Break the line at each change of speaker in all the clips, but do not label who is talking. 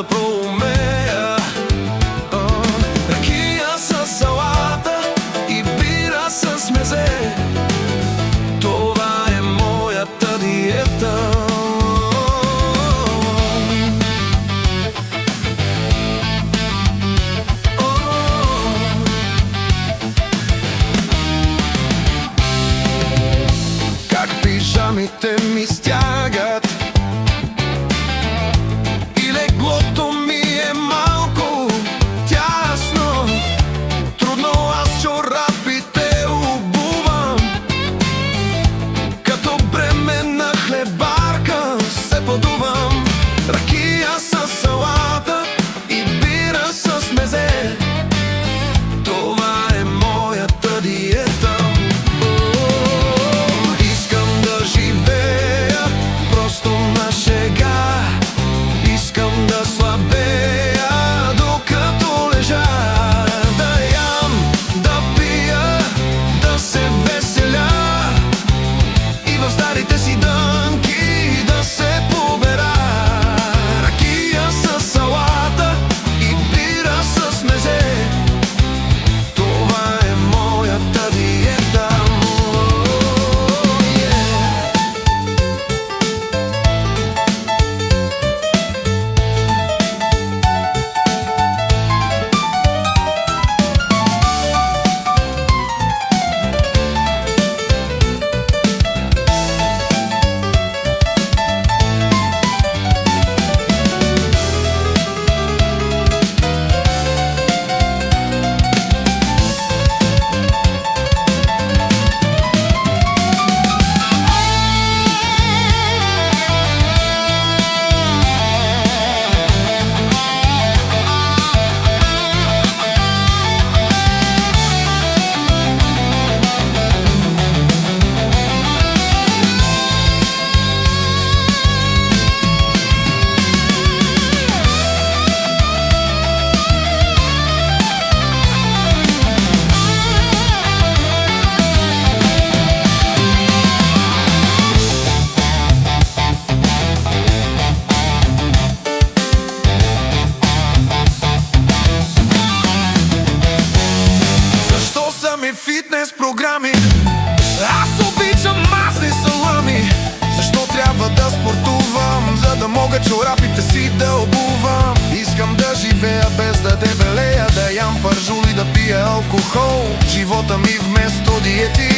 да проумея. Ракия с салата и бира с мезе, това е моята диета. Как пижамите ми стягат и леглото ми е малко тясно, трудно аз чорапите обувам, като бременна хлебарка се подувам. Ракия с салата и бира с мезе, това е моята диета. Искам да слабея, докато лежа, да ям, да пия, да се веселя и в старите си дънки да се побера. Ракия с салата и бира с мезе, това е моята диета. Фитнес програми, аз обичам масни салами. Защо трябва да спортувам? За да мога чорапите си да обувам. Искам да живея без да дебелея, да ям пържули, да пия алкохол. Живота ми вместо диети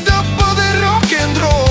да бъде рок-н-рол.